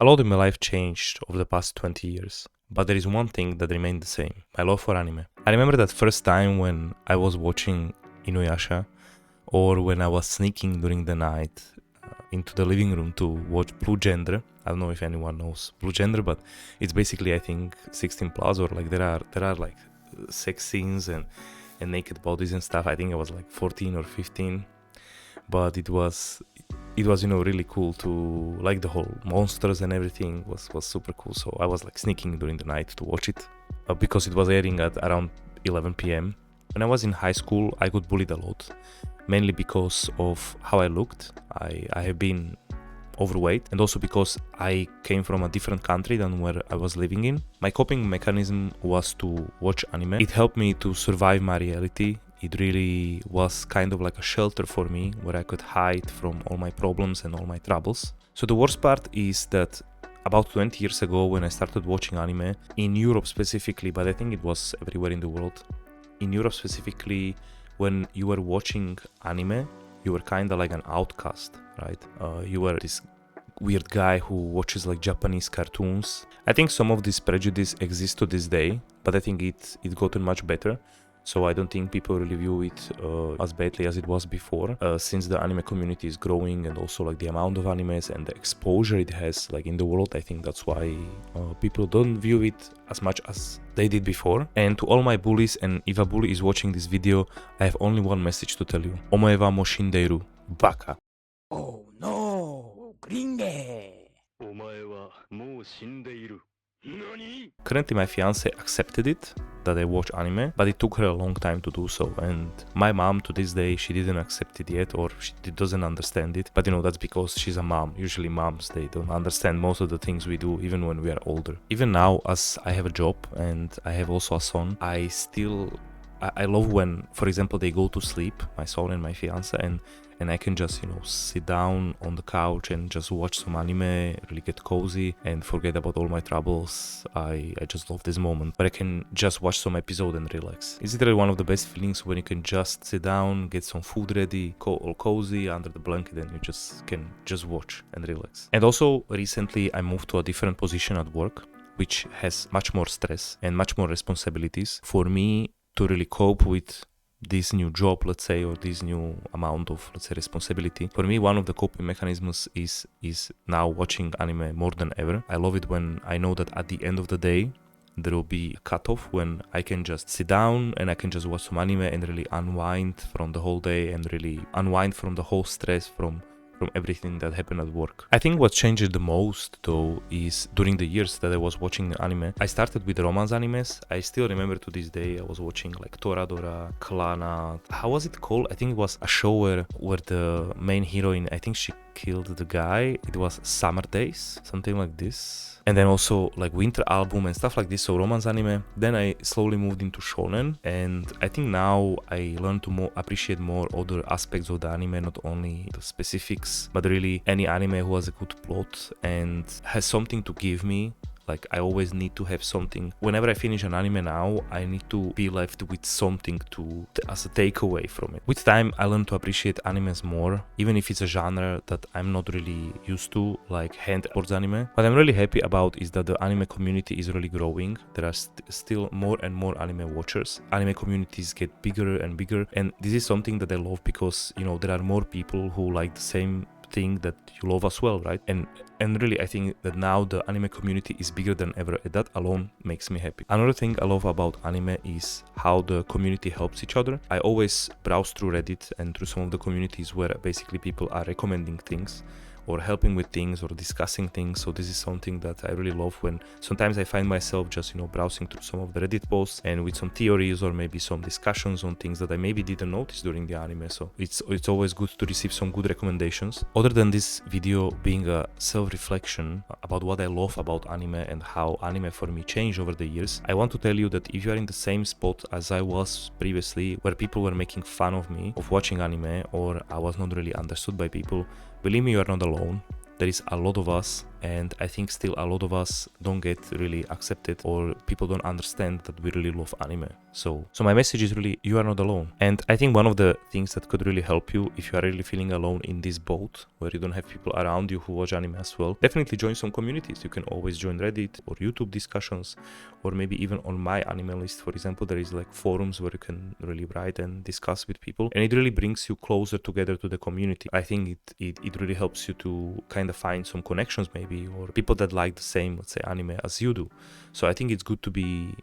A lot in my life changed over the past 20 years, but there is one thing that remained the same: my love for anime. I remember that first time when I was watching Inuyasha, or when I was sneaking during the night into the living room to watch Blue Gender. I don't know if anyone knows Blue Gender, but it's basically, I think, 16 plus, or like there are like sex scenes and naked bodies and stuff. I think I was like 14 or 15, but it was really cool to like the whole monsters and everything was super cool. So I was like sneaking during the night to watch it because it was airing at around 11 p.m. When I was in high school, I got bullied a lot, mainly because of how I looked. I have been overweight, and also because I came from a different country than where I was living in. My coping mechanism was to watch anime. It helped me to survive my reality. It really was kind of like a shelter for me where I could hide from all my problems and all my troubles. So the worst part is that about 20 years ago, when I started watching anime, in Europe specifically, but I think it was everywhere in the world, in Europe specifically, when you were watching anime, you were kind of like an outcast, right? You were this weird guy who watches like Japanese cartoons. I think some of this prejudice exists to this day, but I think it gotten much better. So I don't think people really view it as badly as it was before, since the anime community is growing, and also like the amount of animes and the exposure it has like in the world. I think that's why people don't view it as much as they did before. And to all my bullies, and if a bully is watching this video, I have only one message to tell you: Omoe wa mo shindeiru, baka. Oh no, Gringe! Currently my fiance accepted it, that I watch anime, but it took her a long time to do so, and my mom to this day, she didn't accept it yet, or she doesn't understand it. But that's because she's a mom. Usually moms, they don't understand most of the things we do, even when we are older. Even now, as I have a job and I have also a son, I love when, for example, they go to sleep, my son and my fiance, and I can just, sit down on the couch and just watch some anime, really get cozy and forget about all my troubles. I just love this moment where I can just watch some episode and relax. It's literally one of the best feelings when you can just sit down, get some food ready, all cozy under the blanket, and you can watch and relax. And also, recently I moved to a different position at work, which has much more stress and much more responsibilities. For me to really cope with this new job, let's say, or this new amount of, let's say, responsibility, for me, one of the coping mechanisms is now watching anime more than ever. I love it when I know that at the end of the day there will be a cutoff when I can just sit down and I can just watch some anime and really unwind from the whole day and really unwind from the whole stress from everything that happened at work. I think what changed the most, though, is during the years that I was watching anime, I started with romance animes. I still remember to this day I was watching like Toradora, Clannad. How was it called? I think it was a show where the main heroine, I think she killed the guy. It was Summer Days, something like this. And then also like Winter Album and stuff like this, so romance anime. Then I slowly moved into shonen, and I think now I learned to appreciate more other aspects of the anime, not only the specifics, but really any anime who has a good plot and has something to give me. Like, I always need to have something. Whenever I finish an anime now, I need to be left with something as a takeaway from it. With time, I learned to appreciate animes more, even if it's a genre that I'm not really used to, like hand towards anime. What I'm really happy about is that the anime community is really growing. There are still more and more anime watchers. Anime communities get bigger and bigger, and this is something that I love because, there are more people who like the same thing that you love as well, right? And really, I think that now the anime community is bigger than ever, and that alone makes me happy. Another thing I love about anime is how the community helps each other. I always browse through Reddit and through some of the communities where basically people are recommending things or helping with things or discussing things. So this is something that I really love, when sometimes I find myself just, browsing through some of the Reddit posts and with some theories or maybe some discussions on things that I maybe didn't notice during the anime. So it's always good to receive some good recommendations. Other than this video being a self-reflection about what I love about anime and how anime for me changed over the years, I want to tell you that if you are in the same spot as I was previously, where people were making fun of me of watching anime, or I was not really understood by people, believe me, you are not alone. There is a lot of us and I think still a lot of us don't get really accepted, or people don't understand that we really love anime. So my message is really, you are not alone. And I think one of the things that could really help you if you are really feeling alone in this boat where you don't have people around you who watch anime as well, definitely join some communities. You can always join Reddit or YouTube discussions, or maybe even on my anime list, for example, there is like forums where you can really write and discuss with people, and it really brings you closer together to the community. I think it really helps you to kind of find some connections maybe, or people that like the same, let's say, anime as you do. So I think it's good to be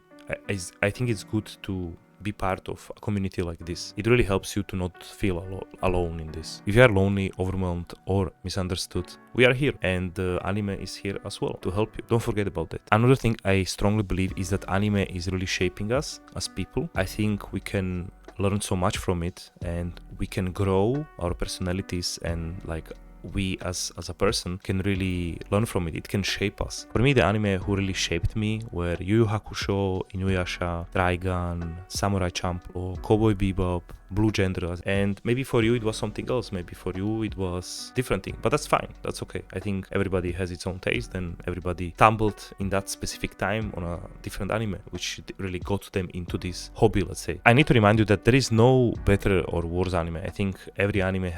I think it's good to be part of a community like this. It really helps you to not feel alone in this. If you are lonely, overwhelmed, or misunderstood, we are here, and anime is here as well to help you. Don't forget about that. Another thing I strongly believe is that anime is really shaping us as people. I think we can learn so much from it, and we can grow our personalities, and like we as a person can really learn from it. It can shape us. For me, the anime who really shaped me were Yu Yu Hakusho, Inuyasha, Trigun, Samurai Champloo, Cowboy Bebop, Blue Gender, and maybe for you it was something else. Maybe for you it was different thing, but that's fine. That's okay. I think everybody has its own taste, and everybody stumbled in that specific time on a different anime, which really got them into this hobby, let's say. I need to remind you that there is no better or worse anime. I think every anime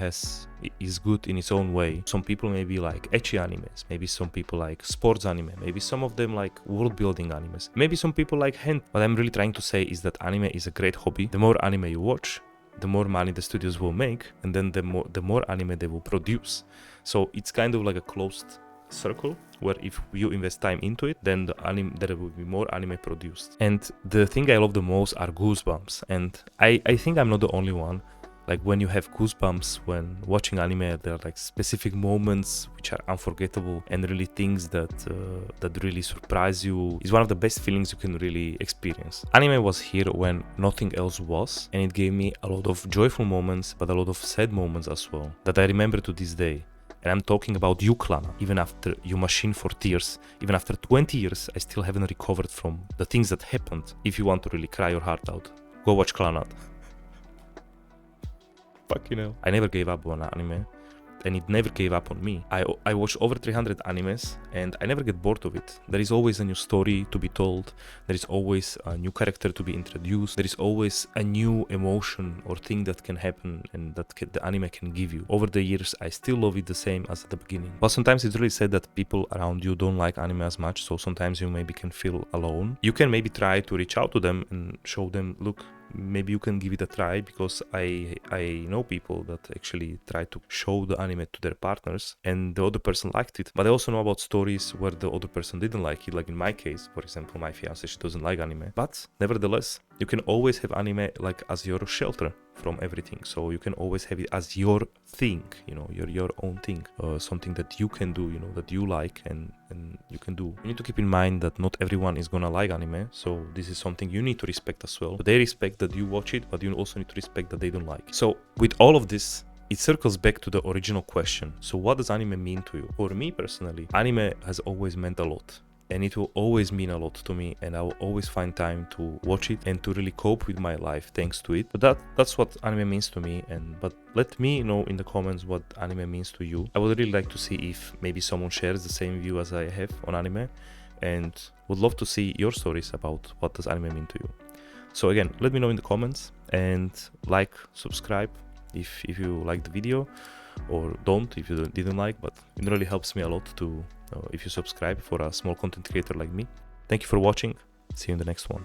is good in its own way. Some people maybe like ecchi animes, maybe some people like sports anime, maybe some of them like world building animes, maybe some people like hentai. What I'm really trying to say is that anime is a great hobby. The more anime you watch, the more money the studios will make, and then the more anime they will produce. So it's kind of like a closed circle where if you invest time into it, then there will be more anime produced. And the thing I love the most are goosebumps, and I think I'm not the only one. Like when you have goosebumps when watching anime, there are like specific moments which are unforgettable, and really things that really surprise you. Is one of the best feelings you can really experience. Anime was here when nothing else was, and it gave me a lot of joyful moments, but a lot of sad moments as well, that I remember to this day. And I'm talking about Clannad. Even after You Machine for Tears, even after 20 years, I still haven't recovered from the things that happened. If you want to really cry your heart out, go watch Clannad. Fucking hell. I never gave up on anime, and it never gave up on me. I watched over 300 animes, and I never get bored of it. There is always a new story to be told. There is always a new character to be introduced. There is always a new emotion or thing that can happen, and that the anime can give you. Over the years, I still love it the same as at the beginning. But sometimes it's really sad that people around you don't like anime as much, so sometimes you maybe can feel alone. You can maybe try to reach out to them and show them, look, maybe you can give it a try, because I know people that actually try to show the anime to their partners, and the other person liked it. But I also know about stories where the other person didn't like it, like in my case, for example, my fiance, she doesn't like anime. But nevertheless, you can always have anime like as your shelter from everything. So you can always have it as your thing, you know, your own thing, something that you can do, you know, that you like and you can do. You need to keep in mind that not everyone is gonna like anime, so this is something you need to respect as well. But they respect that you watch it, but you also need to respect that they don't like it. So with all of this, it circles back to the original question. So what does anime mean to you? For me personally, anime has always meant a lot. And it will always mean a lot to me, and I will always find time to watch it and to really cope with my life thanks to it. But that's what anime means to me. But let me know in the comments what anime means to you. I would really like to see if maybe someone shares the same view as I have on anime, and would love to see your stories about what does anime mean to you. So again, let me know in the comments, and like, subscribe if you like the video, or don't if you didn't like, but it really helps me a lot to if you subscribe for a small content creator like me. Thank you for watching. See you in the next one.